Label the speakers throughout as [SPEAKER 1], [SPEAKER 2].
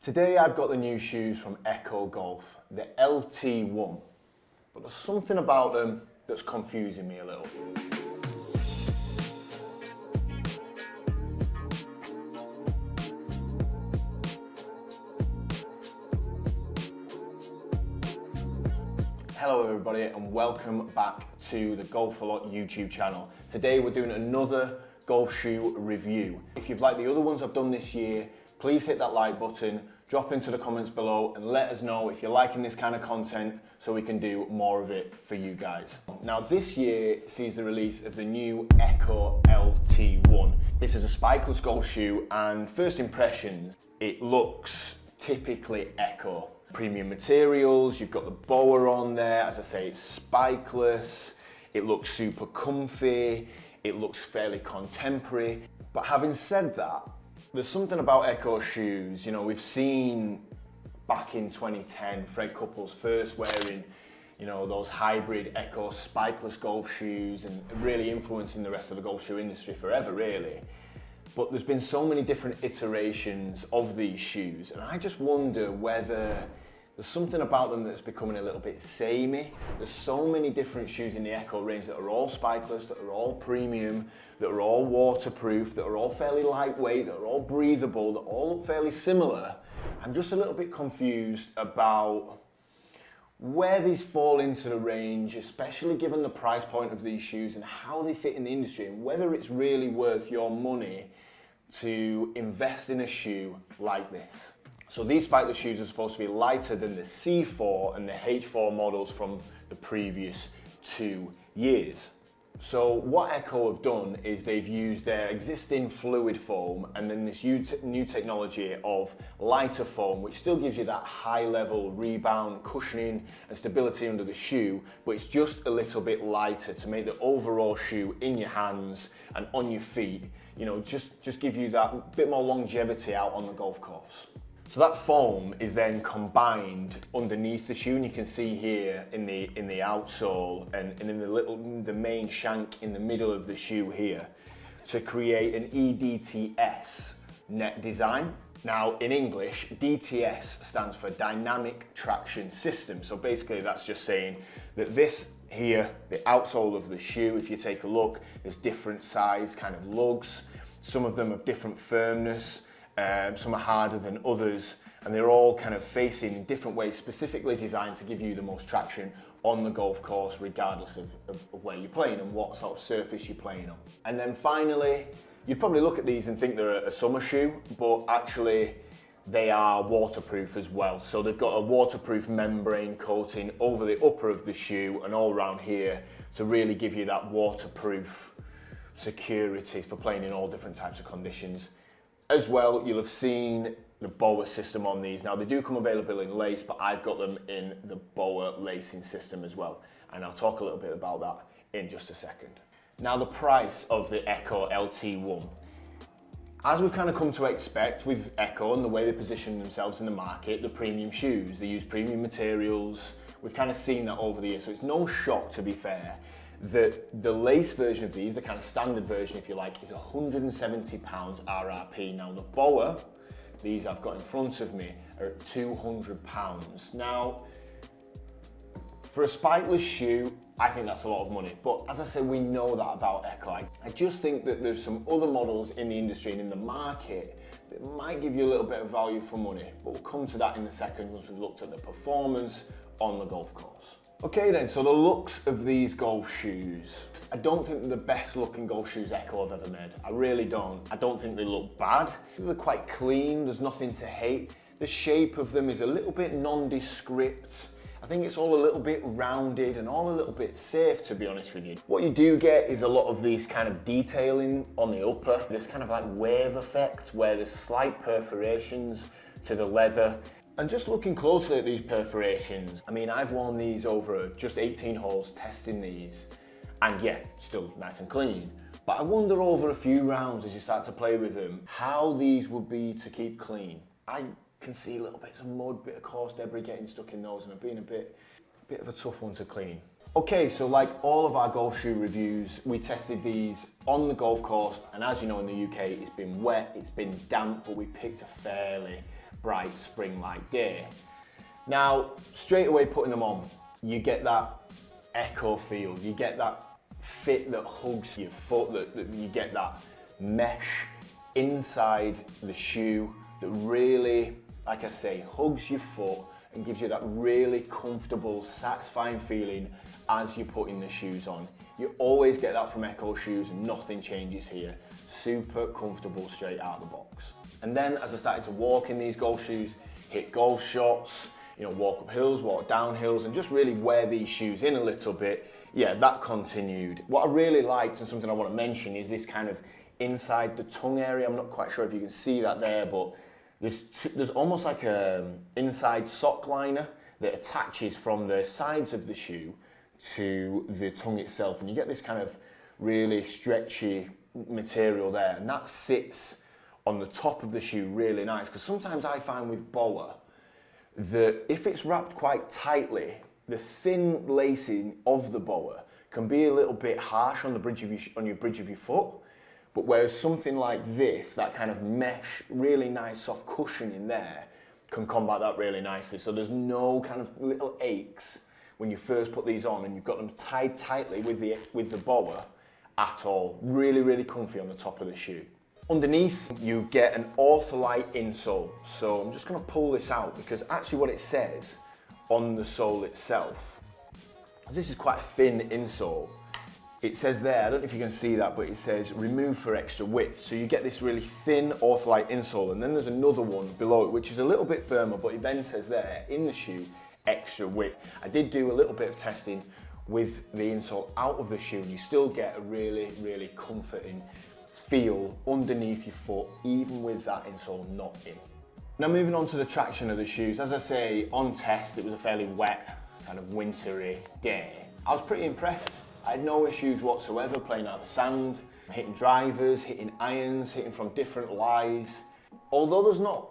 [SPEAKER 1] Today I've got the new shoes from Ecco Golf, the LT1, but there's something about them that's confusing me a little. Hello everybody and welcome back to the Golfalot YouTube channel. Today we're doing another golf shoe review. If you've liked the other ones I've done this year, please hit that like button, drop into the comments below and let us know if you're liking this kind of content so we can do more of it for you guys. Now this year sees the release of the new Ecco LT1. This is a spikeless golf shoe and first impressions, it looks typically Ecco. Premium materials, you've got the boa on there, as I say it's spikeless, it looks super comfy, it looks fairly contemporary. But having said that, there's something about Ecco shoes, you know, we've seen back in 2010 Fred Couples first wearing, you know, those hybrid Ecco spikeless golf shoes and really influencing the rest of the golf shoe industry forever really. But there's been so many different iterations of these shoes and I just wonder whether there's something about them that's becoming a little bit samey. There's so many different shoes in the Ecco range that are all spikeless, that are all premium, that are all waterproof, that are all fairly lightweight, that are all breathable, that are all fairly similar. I'm just a little bit confused about where these fall into the range, especially given the price point of these shoes and how they fit in the industry and whether it's really worth your money to invest in a shoe like this. So these spikeless shoes are supposed to be lighter than the C4 and the H4 models from the previous 2 years. So what Ecco have done is they've used their existing fluid foam and then this new technology of lighter foam, which still gives you that high level rebound, cushioning and stability under the shoe, but it's just a little bit lighter to make the overall shoe in your hands and on your feet, you know, just give you that bit more longevity out on the golf course. So that foam is then combined underneath the shoe, and you can see here in the outsole and in the main shank in the middle of the shoe here to create an EDTS net design. Now in English, DTS stands for Dynamic Traction System. So basically that's just saying that this here, the outsole of the shoe, if you take a look, there's different size kind of lugs. Some of them have different firmness. Some are harder than others and they're all kind of facing different ways, specifically designed to give you the most traction on the golf course regardless of where you're playing and what sort of surface you're playing on. And then finally, you'd probably look at these and think they're a summer shoe, but actually they are waterproof as well. So they've got a waterproof membrane coating over the upper of the shoe and all around here to really give you that waterproof security for playing in all different types of conditions. As well, you'll have seen the boa system on these. Now they do come available in lace, but I've got them in the boa lacing system as well. And I'll talk a little bit about that in just a second. Now the price of the Ecco LT1. As we've kind of come to expect with Ecco and the way they position themselves in the market, the premium shoes, they use premium materials. We've kind of seen that over the years, so it's no shock to be fair. The lace version of these, the kind of standard version if you like, is £170 RRP. Now the boa, these I've got in front of me, are at £200. Now, for a spikeless shoe, I think that's a lot of money. But as I say, we know that about Ecco. I just think that there's some other models in the industry and in the market that might give you a little bit of value for money. But we'll come to that in a second once we've looked at the performance on the golf course. Okay then, so the looks of these golf shoes. I don't think they're the best looking golf shoes Ecco have ever made. I really don't. I don't think they look bad. They're quite clean, there's nothing to hate. The shape of them is a little bit nondescript. I think it's all a little bit rounded and all a little bit safe, to be honest with you. What you do get is a lot of these kind of detailing on the upper. This kind of like wave effect where there's slight perforations to the leather. And just looking closely at these perforations, I mean, I've worn these over just 18 holes testing these, and yeah, still nice and clean. But I wonder over a few rounds as you start to play with them, how these would be to keep clean. I can see little bits of mud, bit of coarse debris getting stuck in those and it being a bit of a tough one to clean. Okay, so like all of our golf shoe reviews, we tested these on the golf course, and as you know in the UK, it's been wet, it's been damp, but we picked a fairly bright spring-like day. Now, straight away putting them on, you get that Ecco feel, you get that fit that hugs your foot, that you get that mesh inside the shoe that really, like I say, hugs your foot and gives you that really comfortable, satisfying feeling as you're putting the shoes on. You always get that from Ecco shoes and nothing changes here. Super comfortable straight out of the box. And then as I started to walk in these golf shoes, hit golf shots, you know, walk up hills, walk down hills, and just really wear these shoes in a little bit, yeah, that continued. What I really liked, and something I want to mention, is this kind of inside the tongue area. I'm not quite sure if you can see that there, but there's almost like an inside sock liner that attaches from the sides of the shoe to the tongue itself, and you get this kind of really stretchy material there, and that sits on the top of the shoe really nice, because sometimes I find with boa that if it's wrapped quite tightly, the thin lacing of the boa can be a little bit harsh on the bridge of your bridge of your foot. But whereas something like this, that kind of mesh, really nice soft cushion in there, can combat that really nicely. So there's no kind of little aches when you first put these on and you've got them tied tightly with the boa at all. Really, really comfy on the top of the shoe. Underneath, you get an Ortholite insole. So I'm just going to pull this out, because actually what it says on the sole itself, this is quite a thin insole. It says there, I don't know if you can see that, but it says remove for extra width. So you get this really thin Ortholite insole, and then there's another one below it, which is a little bit firmer, but it then says there, in the shoe, extra width. I did do a little bit of testing with the insole out of the shoe, and you still get a really, really comforting feel underneath your foot, even with that insole not in. Now moving on to the traction of the shoes. As I say, on test, it was a fairly wet, kind of wintry day. I was pretty impressed. I had no issues whatsoever playing out the sand, hitting drivers, hitting irons, hitting from different lies. Although there's not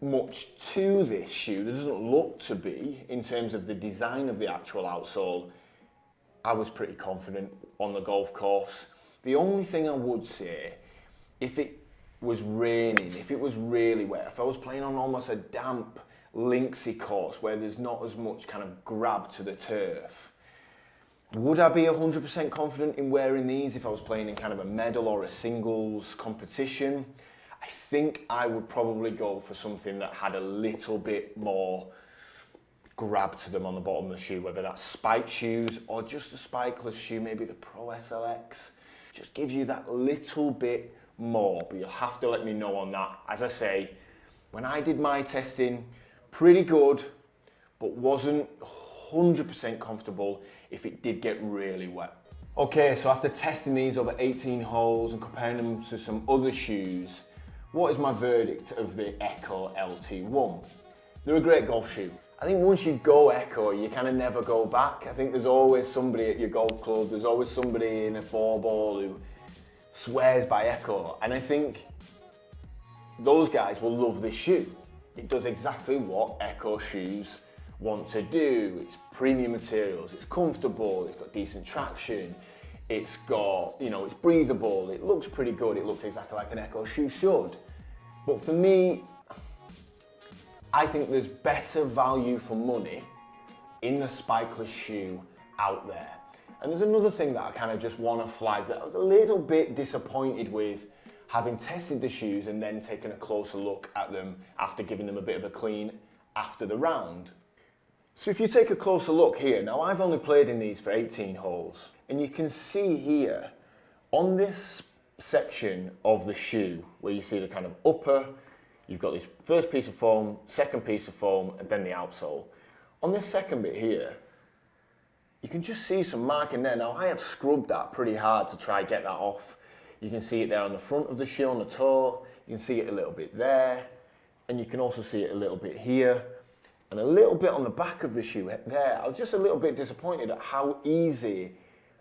[SPEAKER 1] much to this shoe, there doesn't look to be in terms of the design of the actual outsole, I was pretty confident on the golf course. The only thing I would say, if it was raining, if it was really wet, if I was playing on almost a damp, linksy course where there's not as much kind of grab to the turf, would I be 100% confident in wearing these if I was playing in kind of a medal or a singles competition? I think I would probably go for something that had a little bit more grab to them on the bottom of the shoe, whether that's spiked shoes or just a spikeless shoe, maybe the Pro SLX. Just gives you that little bit more, but you'll have to let me know on that. As I say, when I did my testing, pretty good, but wasn't 100% comfortable if it did get really wet. Okay, so after testing these over 18 holes and comparing them to some other shoes, what is my verdict of the Ecco LT1? They're a great golf shoe. I think once you go Ecco, you kind of never go back. I think there's always somebody at your golf club, there's always somebody in a 4-ball who swears by Ecco, and I think those guys will love this shoe. It does exactly what Ecco shoes want to do. It's premium materials, it's comfortable, it's got decent traction, it's got, you know, it's breathable, it looks pretty good, it looks exactly like an Ecco shoe should. But for me, I think there's better value for money in the spikeless shoe out there. And there's another thing that I kind of just want to flag that I was a little bit disappointed with, having tested the shoes and then taken a closer look at them after giving them a bit of a clean after the round. So if you take a closer look here, now I've only played in these for 18 holes, and you can see here on this section of the shoe where you see the kind of upper, you've got this first piece of foam, second piece of foam, and then the outsole. On this second bit here, you can just see some marking there. Now I have scrubbed that pretty hard to try and get that off. You can see it there on the front of the shoe, on the toe. You can see it a little bit there, and you can also see it a little bit here, and a little bit on the back of the shoe there. I was just a little bit disappointed at how easy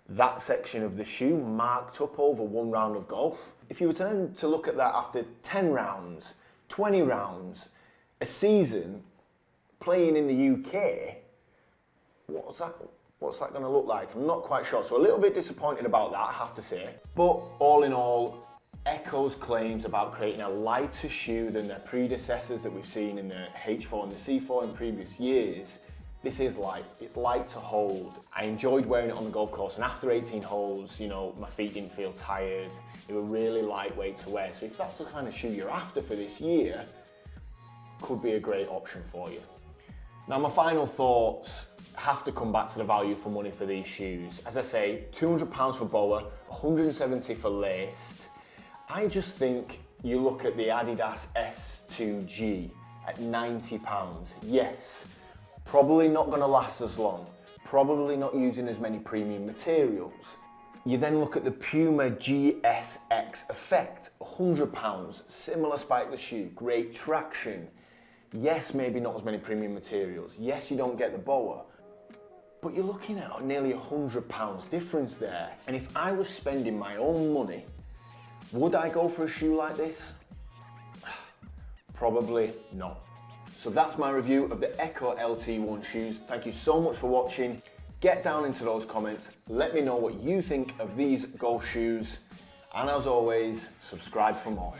[SPEAKER 1] that section of the shoe marked up over one round of golf. If you were to look at that after 10 rounds, 20 rounds, a season, playing in the UK, what's that going to look like? I'm not quite sure. So a little bit disappointed about that, I have to say. But all in all, Ecco's claims about creating a lighter shoe than their predecessors that we've seen in the H4 and the C4 in previous years. This is light, it's light to hold. I enjoyed wearing it on the golf course, and after 18 holes, you know, my feet didn't feel tired. They were really lightweight to wear. So if that's the kind of shoe you're after for this year, could be a great option for you. Now my final thoughts have to come back to the value for money for these shoes. As I say, £200 for boa, £170 for laced. I just think you look at the Adidas S2G at £90. Yes, probably not going to last as long, probably not using as many premium materials. You then look at the Puma GSX Effect, £100, similar spikeless shoe, great traction. Yes, maybe not as many premium materials. Yes, you don't get the boa, but you're looking at nearly £100 difference there. And if I was spending my own money, would I go for a shoe like this? Probably not. So that's my review of the Ecco LT1 shoes. Thank you so much for watching. Get down into those comments. Let me know what you think of these golf shoes. And as always, subscribe for more.